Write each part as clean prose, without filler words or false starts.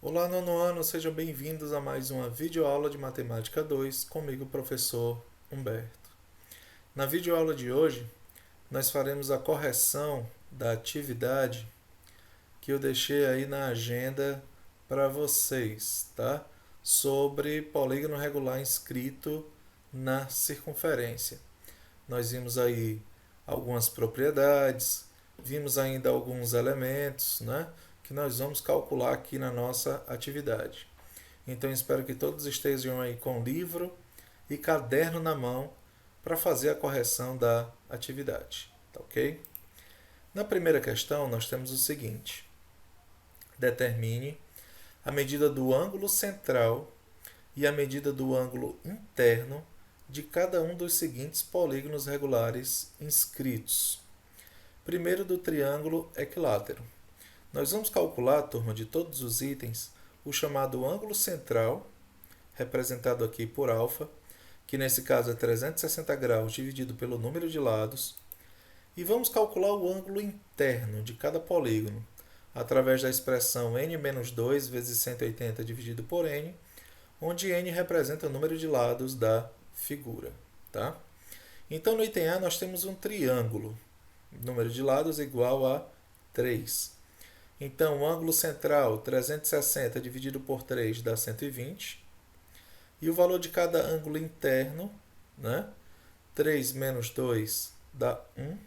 Olá, nono ano, sejam bem-vindos a mais uma videoaula de Matemática 2, comigo, professor Humberto. Na videoaula de hoje, nós faremos a correção da atividade que eu deixei aí na agenda para vocês, tá? Sobre polígono regular inscrito na circunferência. Nós vimos aí algumas propriedades, vimos ainda alguns elementos, né? Que nós vamos calcular aqui na nossa atividade. Então espero que todos estejam aí com livro e caderno na mão para fazer a correção da atividade, tá ok? Na primeira questão nós temos o seguinte: determine a medida do ângulo central e a medida do ângulo interno de cada um dos seguintes polígonos regulares inscritos. Primeiro, do triângulo equilátero. Nós vamos calcular, turma, de todos os itens, o chamado ângulo central, representado aqui por alfa, que nesse caso é 360 graus dividido pelo número de lados, e vamos calcular o ângulo interno de cada polígono, através da expressão n-2 vezes 180 dividido por n, onde n representa o número de lados da figura. Tá? Então, no item A, nós temos um triângulo, número de lados igual a 3. Então, o ângulo central, 360 dividido por 3 dá 120. E o valor de cada ângulo interno, né? 3 menos 2 dá 1.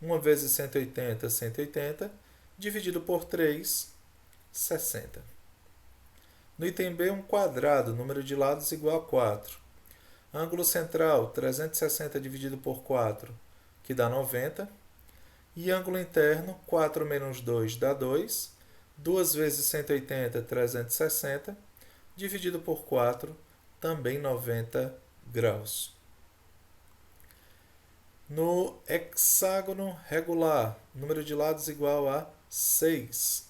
1 vezes 180, 180. Dividido por 3, 60. No item B, um quadrado, número de lados igual a 4. Ângulo central, 360 dividido por 4, que dá 90. E ângulo interno, 4 menos 2 dá 2. 2 vezes 180, 360. Dividido por 4, também 90 graus. No hexágono regular, número de lados igual a 6.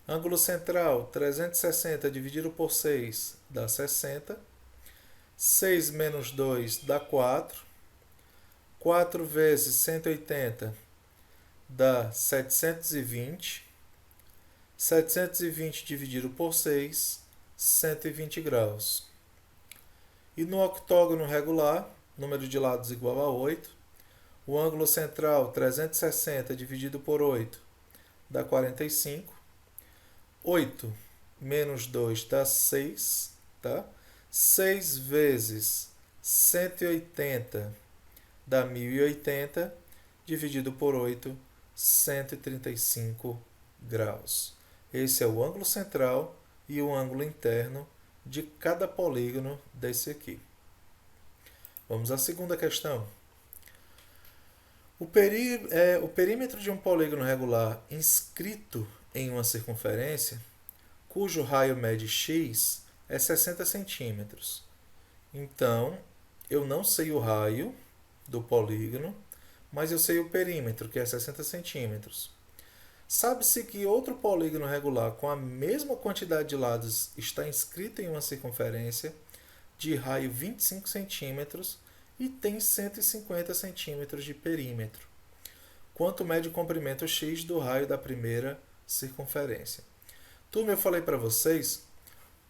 Ângulo central, 360 dividido por 6 dá 60. 6 menos 2 dá 4. 4 vezes 180 dá 720. 720 dividido por 6, 120 graus. E no octógono regular, número de lados igual a 8, o ângulo central 360 dividido por 8 dá 45. 8 menos 2 dá 6, tá? 6 vezes 180 dá 1080, dividido por 8, 135 graus. Esse é o ângulo central e o ângulo interno de cada polígono desse aqui. Vamos à segunda questão. O perímetro de um polígono regular inscrito em uma circunferência, cujo raio mede x, é 60 centímetros. Então, eu não sei o raio do polígono, mas eu sei o perímetro, que é 60 centímetros. Sabe-se que outro polígono regular com a mesma quantidade de lados está inscrito em uma circunferência de raio 25 centímetros e tem 150 centímetros de perímetro. Quanto mede o comprimento x do raio da primeira circunferência? Turma, eu falei para vocês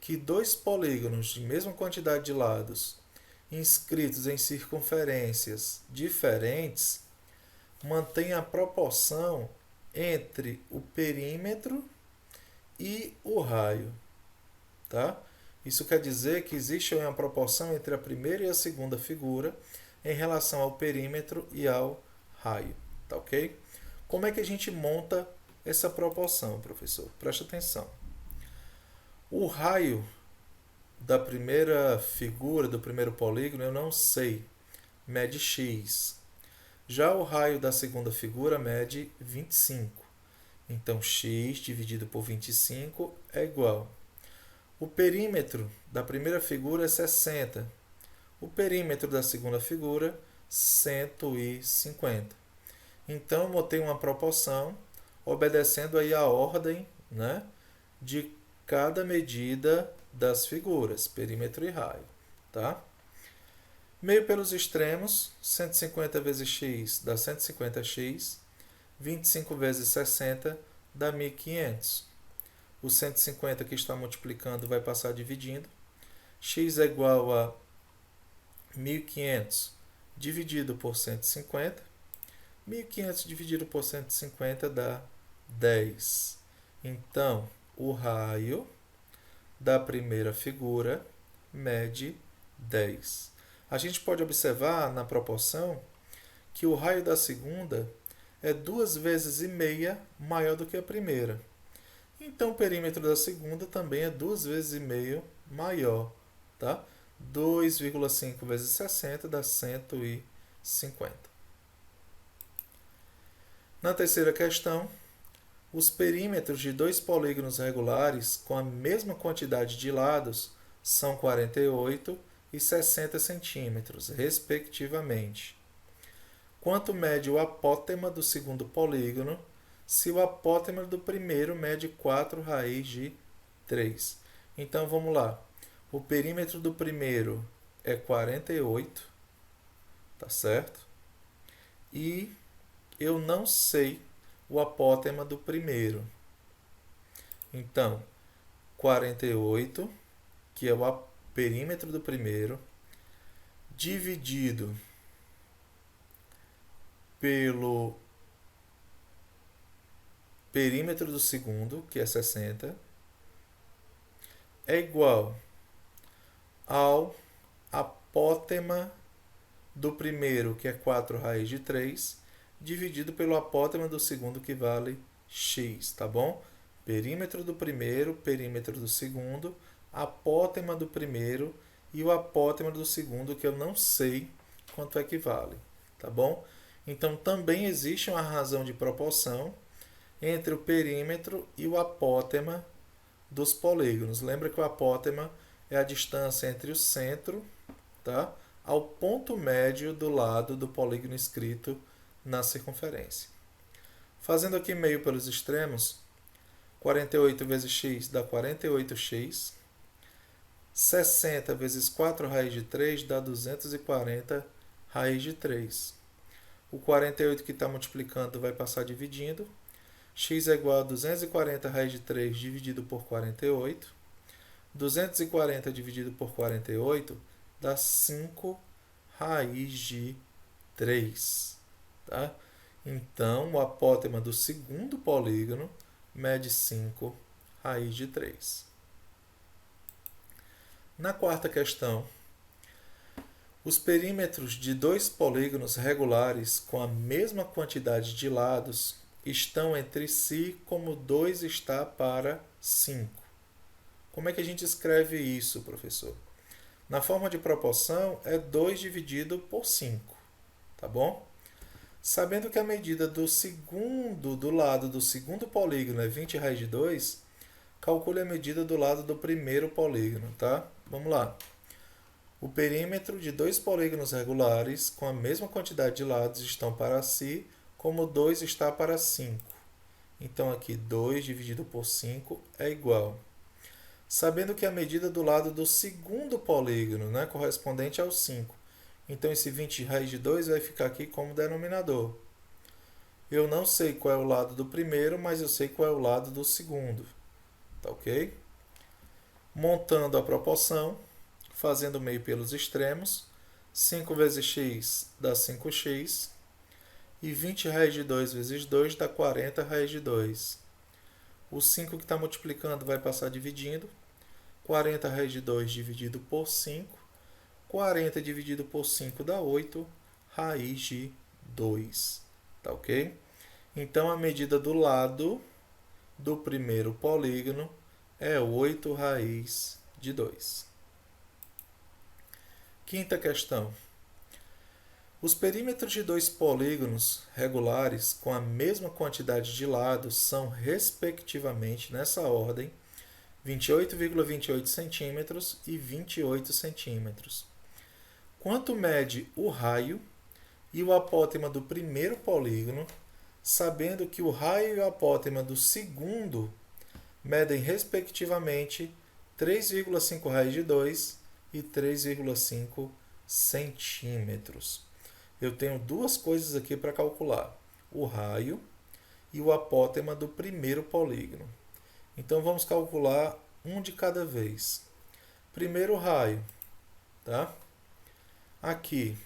que dois polígonos de mesma quantidade de lados inscritos em circunferências diferentes mantêm a proporção entre o perímetro e o raio, tá? Isso quer dizer que existe uma proporção entre a primeira e a segunda figura em relação ao perímetro e ao raio, tá ok? Como é que a gente monta essa proporção, professor? Presta atenção. O raio da primeira figura, do primeiro polígono, eu não sei, mede x. Já o raio da segunda figura mede 25. Então, x dividido por 25 é igual. O perímetro da primeira figura é 60. O perímetro da segunda figura, 150. Então, eu botei uma proporção obedecendo aí a ordem, né, de cada medida das figuras, perímetro e raio. Tá? Meio pelos extremos, 150 vezes x dá 150x, 25 vezes 60 dá 1500. O 150 que está multiplicando vai passar dividindo. X é igual a 1.500 dividido por 150. 1.500 dividido por 150 dá 10. Então, o raio da primeira figura mede 10. A gente pode observar na proporção que o raio da segunda é 2 vezes e meia maior do que a primeira. Então, o perímetro da segunda também é 2 vezes e meio maior, tá? 2,5 vezes 60 dá 150. Na terceira questão, os perímetros de dois polígonos regulares com a mesma quantidade de lados são 48 e 60 centímetros, respectivamente. Quanto mede o apótema do segundo polígono se o apótema do primeiro mede 4 raiz de 3? Então, vamos lá. O perímetro do primeiro é 48, tá certo? E eu não sei o apótema do primeiro. Então, 48, que é o perímetro do primeiro, dividido pelo perímetro do segundo, que é 60, é igual ao apótema do primeiro, que é 4 raiz de 3, dividido pelo apótema do segundo, que vale x, tá bom? Perímetro do primeiro, perímetro do segundo, apótema do primeiro e o apótema do segundo, que eu não sei quanto é que vale, tá bom? Então, também existe uma razão de proporção entre o perímetro e o apótema dos polígonos. Lembra que o apótema é a distância entre o centro, tá, ao ponto médio do lado do polígono escrito na circunferência. Fazendo aqui meio pelos extremos, 48 vezes x dá 48x. 60 vezes 4 raiz de 3 dá 240 raiz de 3. O 48 que está multiplicando vai passar dividindo. X é igual a 240 raiz de 3 dividido por 48. 240 dividido por 48 dá 5 raiz de 3. Tá? Então, o apótema do segundo polígono mede 5 raiz de 3. Na quarta questão, os perímetros de dois polígonos regulares com a mesma quantidade de lados estão entre si como 2 está para 5. Como é que a gente escreve isso, professor? Na forma de proporção, é 2 dividido por 5, tá bom? Sabendo que a medida do lado do segundo polígono é 20 raiz de 2, calcule a medida do lado do primeiro polígono, tá? Vamos lá. O perímetro de dois polígonos regulares com a mesma quantidade de lados estão para si, como 2 está para 5. Então, aqui 2 dividido por 5 é igual. Sabendo que a medida do lado do segundo polígono, né, correspondente ao 5. Então, esse 20 raiz de 2 vai ficar aqui como denominador. Eu não sei qual é o lado do primeiro, mas eu sei qual é o lado do segundo. Tá ok? Montando a proporção, fazendo meio pelos extremos, 5 vezes x dá 5x, e 20 raiz de 2 vezes 2 dá 40 raiz de 2. O 5 que está multiplicando vai passar dividindo. 40 raiz de 2 dividido por 5. 40 dividido por 5 dá 8 raiz de 2. Tá ok? Então, a medida do lado do primeiro polígono é 8 raiz de 2. Quinta questão. Os perímetros de dois polígonos regulares com a mesma quantidade de lados são, respectivamente, nessa ordem, 28,28 centímetros e 28 centímetros. Quanto mede o raio e o apótema do primeiro polígono, sabendo que o raio e o apótema do segundo medem, respectivamente, 3,5 raiz de 2 e 3,5 centímetros. Eu tenho duas coisas aqui para calcular: o raio e o apótema do primeiro polígono. Então vamos calcular um de cada vez. Primeiro raio, tá? Aqui,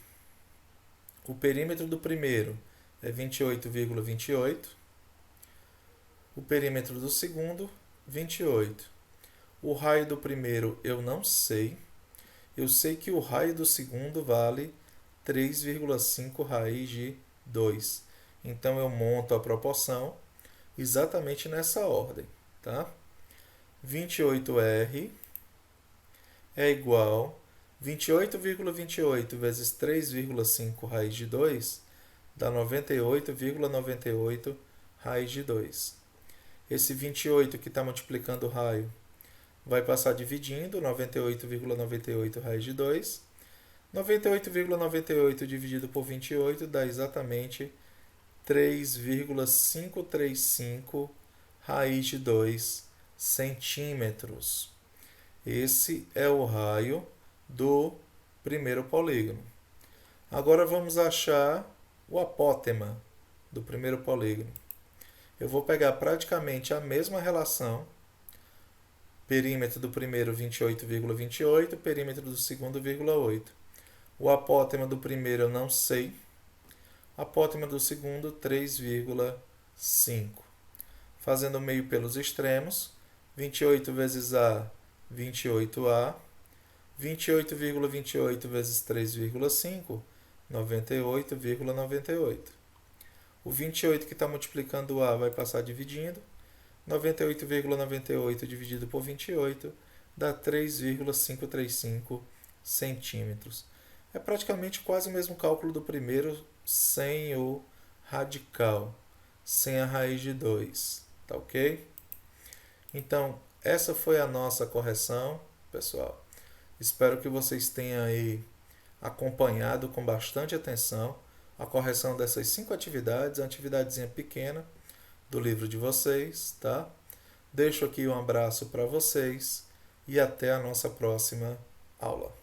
o perímetro do primeiro é 28,28. O perímetro do segundo, 28. O raio do primeiro eu não sei. Eu sei que o raio do segundo vale 3,5 raiz de 2. Então eu monto a proporção exatamente nessa ordem, tá? 28R é igual 28,28 vezes 3,5 raiz de 2 dá 98,98 raiz de 2. Esse 28 que está multiplicando o raio vai passar dividindo 98,98 raiz de 2. 98,98 dividido por 28 dá exatamente 3,535 raiz de 2 centímetros. Esse é o raio do primeiro polígono. Agora vamos achar o apótema do primeiro polígono. Eu vou pegar praticamente a mesma relação. Perímetro do primeiro 28,28, perímetro do segundo 0,8. O apótema do primeiro eu não sei. Apótema do segundo 3,5. Fazendo meio pelos extremos, 28 vezes A, 28A. 28,28 vezes 3,5, 98,98. O 28 que está multiplicando o A vai passar dividindo. 98,98 dividido por 28 dá 3,535 centímetros. É praticamente quase o mesmo cálculo do primeiro, sem o radical, sem a raiz de 2. Tá ok? Então, essa foi a nossa correção, pessoal. Espero que vocês tenham aí acompanhado com bastante atenção a correção dessas 5 atividades, uma atividadezinha pequena do livro de vocês, tá? Deixo aqui um abraço para vocês e até a nossa próxima aula.